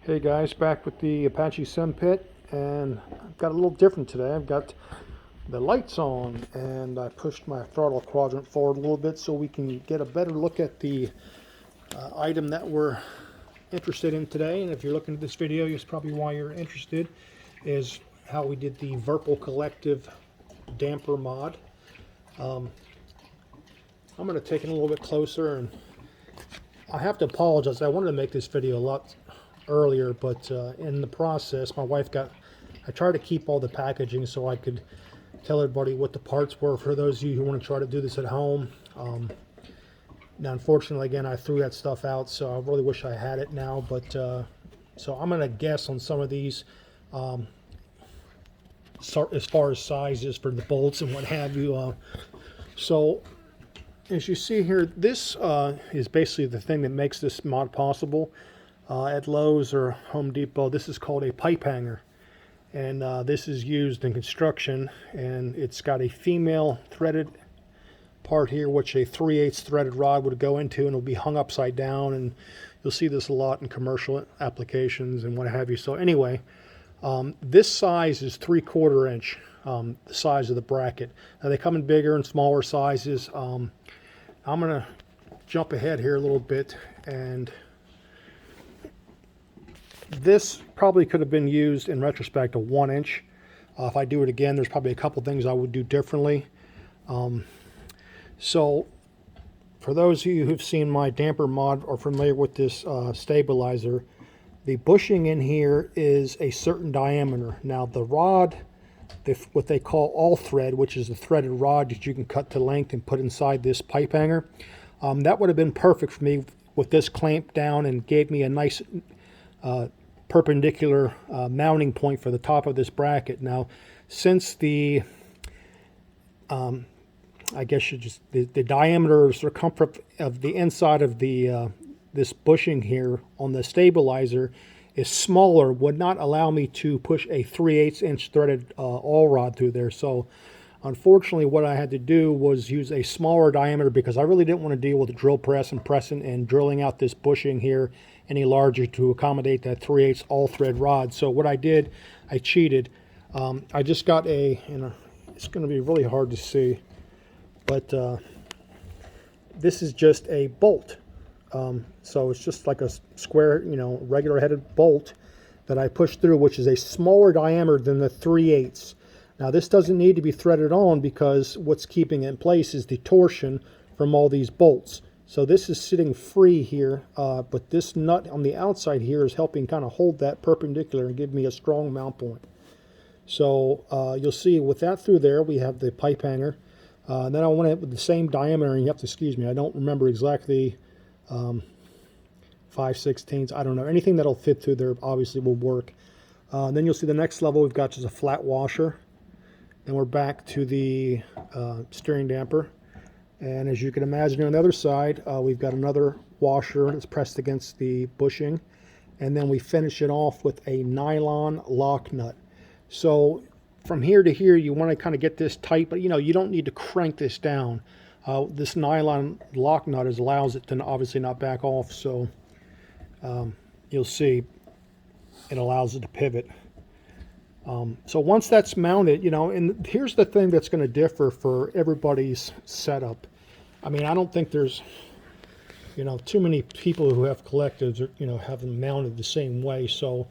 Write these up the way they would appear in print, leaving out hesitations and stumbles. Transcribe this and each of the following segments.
Hey guys, back with the Apache Sun Pit, and I've got a little different today. I've got the lights on, and I pushed my throttle quadrant forward a little bit so we can get a better look at the item that we're interested in today. And if you're looking at this video, it's probably why you're interested, is how we did the Virpil Collective damper mod. I'm going to take it a little bit closer, and I have to apologize. I wanted to make this video a lot earlier, but in the process, my wife I tried to keep all the packaging so I could tell everybody what the parts were for those of you who want to try to do this at home. Now, unfortunately, again, I threw that stuff out, so I really wish I had it now, but so I'm going to guess on some of these as far as sizes for the bolts and what have you. So as you see here, this is basically the thing that makes this mod possible. At Lowe's or Home Depot, this is called a pipe hanger, and this is used in construction, and it's got a female threaded part here which a 3/8 threaded rod would go into, and it'll be hung upside down, and you'll see this a lot in commercial applications and what have you. So anyway, this size is 3/4 inch, the size of the bracket. Now they come in bigger and smaller sizes. I'm gonna jump ahead here a little bit, and this probably could have been used in retrospect a 1 inch. If I do it again, there's probably a couple things I would do differently. So for those of you who've seen my damper mod or familiar with this stabilizer, the bushing in here is a certain diameter. Now the rod, what they call all thread, which is a threaded rod that you can cut to length and put inside this pipe hanger, that would have been perfect for me with this clamped down and gave me a nice perpendicular mounting point for the top of this bracket. Now, since the I guess the diameter or circumference of the inside of the this bushing here on the stabilizer is smaller, would not allow me to push a 3/8 inch threaded all rod through there. So unfortunately, what I had to do was use a smaller diameter because I really didn't want to deal with the drill press and pressing and drilling out this bushing here any larger to accommodate that 3/8 all thread rod. So what I did, I cheated. I just got it's going to be really hard to see, but this is just a bolt. So it's just like a square, regular headed bolt that I pushed through, which is a smaller diameter than the 3/8. Now this doesn't need to be threaded on because what's keeping it in place is the torsion from all these bolts. So this is sitting free here, but this nut on the outside here is helping kind of hold that perpendicular and give me a strong mount point. So you'll see with that through there, we have the pipe hanger. Then I want it with the same diameter, and you have to excuse me, I don't remember exactly 5/16, I don't know. Anything that'll fit through there obviously will work. Then you'll see the next level, we've got just a flat washer. Then we're back to the steering damper. And as you can imagine on the other side, we've got another washer that's pressed against the bushing. And then we finish it off with a nylon lock nut. So from here to here, you want to kind of get this tight, but you don't need to crank this down. This nylon lock nut allows it to obviously not back off. So you'll see it allows it to pivot. So once that's mounted, and here's the thing that's going to differ for everybody's setup. I mean, I don't think there's, too many people who have collectives or, have them mounted the same way. So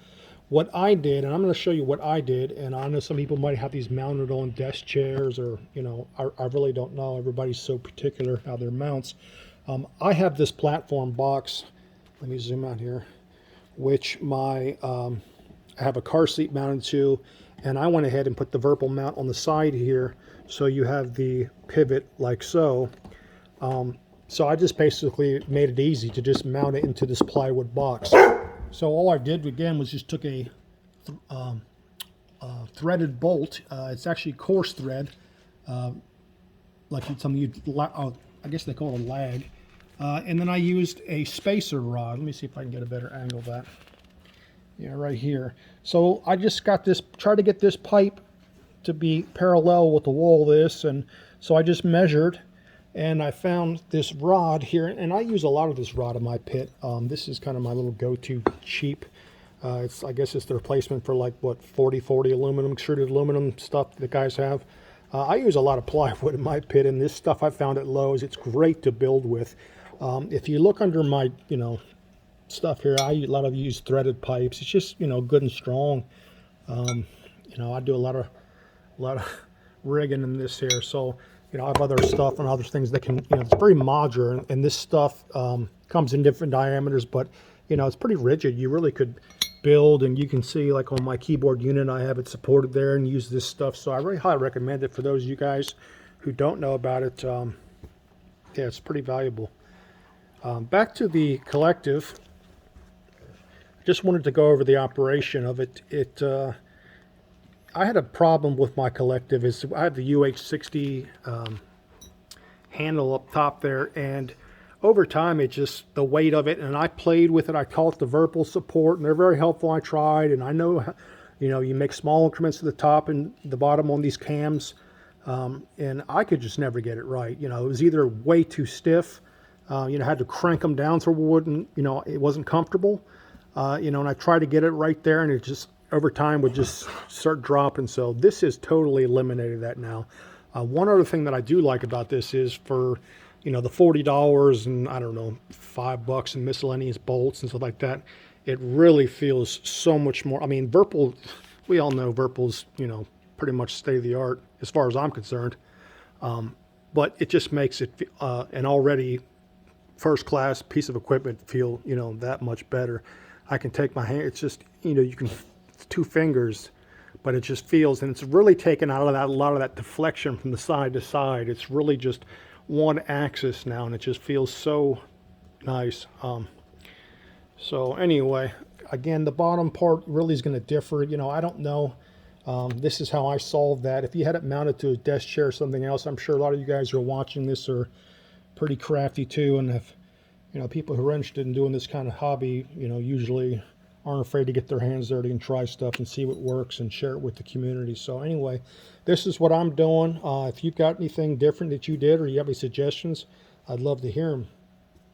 what I did, and I'm going to show you what I did, and I know some people might have these mounted on desk chairs or, I really don't know. Everybody's so particular how their mounts. I have this platform box. Let me zoom out here, which I have a car seat mounted to, and I went ahead and put the Virpil mount on the side here, so you have the pivot like so. So I just basically made it easy to just mount it into this plywood box. So all I did again was just took a threaded bolt. It's actually coarse thread, like I guess they call it a lag. And then I used a spacer rod. Let me see if I can get a better angle of that. Yeah, right here. So I just got this, tried to get this pipe to be parallel with the wall of this, and so I just measured, and I found this rod here, and I use a lot of this rod in my pit. This is kind of my little go-to cheap I guess it's the replacement for like what 40/40 aluminum, extruded aluminum stuff that guys have. I use a lot of plywood in my pit, and this stuff I found at Lowe's. It's great to build with. If you look under my stuff here, a lot of use threaded pipes. It's just good and strong. I do a lot of rigging in this here, so I have other stuff and other things that can it's very modular, and this stuff comes in different diameters, but it's pretty rigid. You really could build, and you can see like on my keyboard unit I have it supported there, and use this stuff. So I really highly recommend it for those of you guys who don't know about it. Yeah, it's pretty valuable. Back to the collective. Just wanted to go over the operation of it. I had a problem with my collective. I have the UH60 handle up top there, and over time it just, the weight of it, and I played with it. I call it the Virpil support, and they're very helpful. I tried, and I know you make small increments to the top and the bottom on these cams, and I could just never get it right. It was either way too stiff, I had to crank them down so it wouldn't, it wasn't comfortable, and I tried to get it right there, and it just over time would just start dropping. So this has totally eliminated that now. One other thing that I do like about this is for the $40 and I don't know $5 in miscellaneous bolts and stuff like that, it really feels so much more. I mean, Virpil, we all know Virpil's pretty much state of the art as far as I'm concerned, but it just makes it an already first class piece of equipment feel that much better. I can take my hand, it's just you can, it's 2 fingers, but it just feels, and it's really taken out of that, a lot of that deflection from the side to side. It's really just one axis now, and it just feels so nice. So anyway, again, the bottom part really is going to differ. I don't know. This is how I solved that. If you had it mounted to a desk chair or something else, I'm sure a lot of you guys who are watching this are pretty crafty too, and if people who are interested in doing this kind of hobby, usually aren't afraid to get their hands dirty and try stuff and see what works and share it with the community. So anyway, this is what I'm doing. If you've got anything different that you did, or you have any suggestions, I'd love to hear them.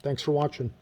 Thanks for watching.